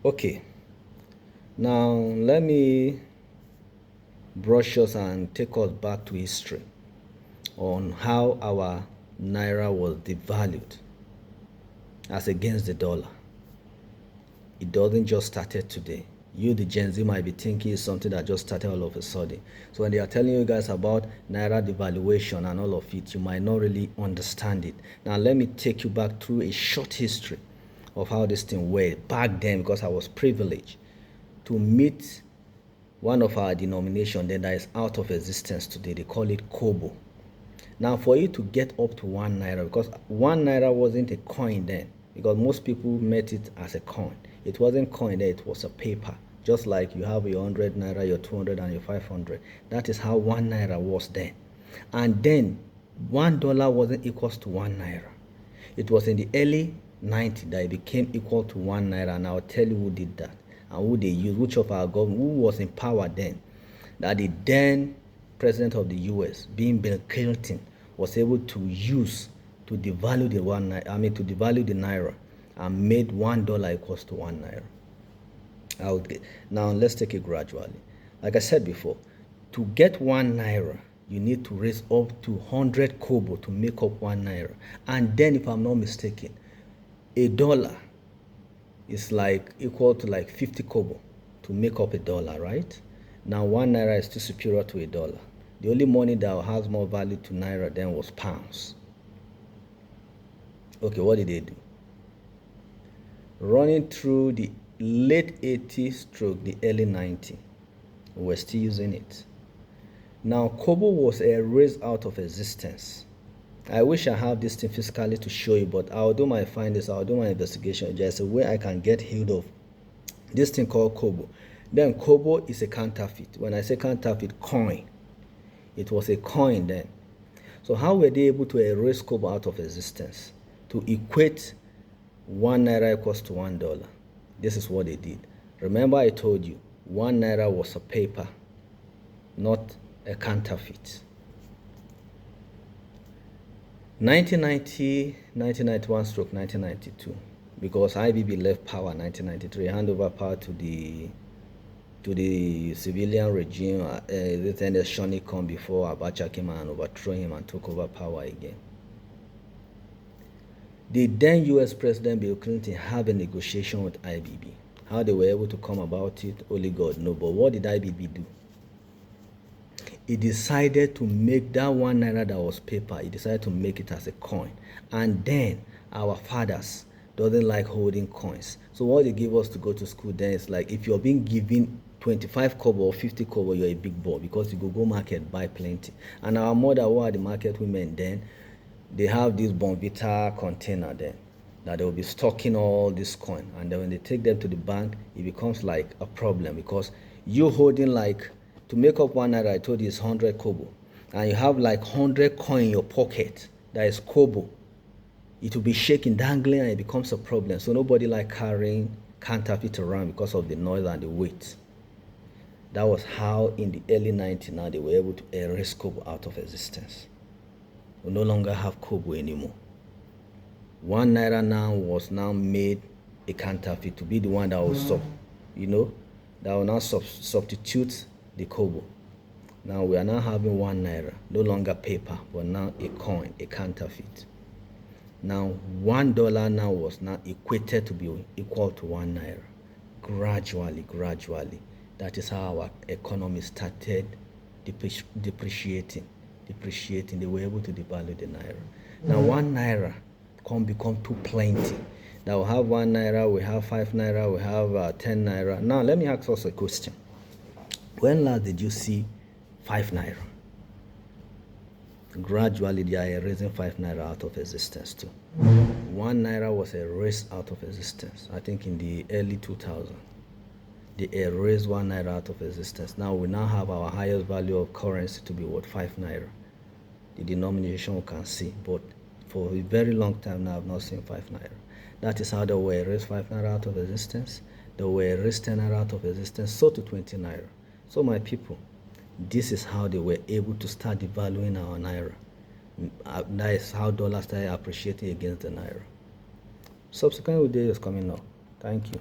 Okay, now let me brush us and take us back to history on how our Naira was devalued as against the dollar. It doesn't just started today. You, the Gen Z, might be thinking it's something that just started all of a sudden. So when they are telling you guys about Naira devaluation and all of it, you might not really understand it. Now let me take you back through a short history of how this thing went back then, because I was privileged to meet one of our denomination then that is out of existence today. They call it Kobo. Now for you to get up to 1 Naira, because 1 Naira wasn't a coin then, because most people met it as a coin. It wasn't coin then, it was a paper. Just like you have your 100 Naira, your 200 and your 500. That is how 1 Naira was then. And then $1 wasn't equal to 1 Naira. It was in the early 90s that it became equal to 1 Naira, and I'll tell you who did that and who they used, which of our government, who was in power then, that the then president of the US, being Bill Clinton, was able to use to devalue to devalue the Naira and made $1 equals to 1 Naira. Now let's take it gradually. Like I said before, to get 1 Naira, you need to raise up to 100 kobo to make up 1 Naira. And then, if I'm not mistaken, $1 is like equal to like 50 kobo to make up $1, right? Now 1 Naira is still superior to $1. The only money that has more value to Naira then was pounds. Okay, what did they do? Running through the late 80s stroke the early 90s, we're still using it. Now kobo was erased out of existence. I wish I have this thing physically to show you, but I'll do my findings, I'll do my investigation. There's a way I can get hold of this thing called kobo. Then kobo is a counterfeit. When I say counterfeit, coin. It was a coin then. So how were they able to erase kobo out of existence to equate 1 Naira equals to $1? This is what they did. Remember I told you 1 Naira was a paper, not a counterfeit. 1990, 1991 stroke 1992, because IBB left power in 1993, hand over power to the civilian regime. Then the Shoni come before Abacha came and overthrew him and took over power again. The then US President Bill Clinton had a negotiation with IBB. How they were able to come about it, only God knows. But what did IBB do? He decided to make that 1 Naira that was paper, he decided to make it as a coin. And then our fathers doesn't like holding coins. So what they give us to go to school then is like, if you're being given 25 kobo or 50 kobo, you're a big boy, because you go market, buy plenty. And our mother, who are the market women then, they have this Bonvita container then that they will be stocking all this coin. And then when they take them to the bank, it becomes like a problem, because you holding like, to make up 1 Naira, I told you, is 100 kobo, and you have like 100 coin in your pocket that is kobo. It will be shaking, dangling, and it becomes a problem. So nobody like carrying counterfeit around because of the noise and the weight. That was how in the early 90s now they were able to erase kobo out of existence. We no longer have kobo anymore. 1 Naira now was now made a counterfeit to be the one that will that will now substitute the kobo. Now we are now having 1 Naira, no longer paper, but now a coin, a counterfeit. Now $1 now was now equated to be equal to 1 Naira. Gradually, that is how our economy started depreciating. They were able to devalue the Naira. Now 1 Naira can become too plenty. Now we have 1 Naira, we have 5 Naira, we have 10 Naira. Now let me ask us a question. When last did you see 5 Naira? Gradually they are erasing 5 Naira out of existence too. 1 Naira was erased out of existence, I think in the early 2000s. They erased 1 Naira out of existence. Now we now have our highest value of currency to be what, 5 Naira. The denomination we can see, but for a very long time now I've not seen 5 Naira. That is how they were erased 5 Naira out of existence. They were erased 10 Naira out of existence, so to 20 Naira. So my people, this is how they were able to start devaluing our Naira. That is how dollars started appreciating against the Naira. Subsequent day is coming up. Thank you.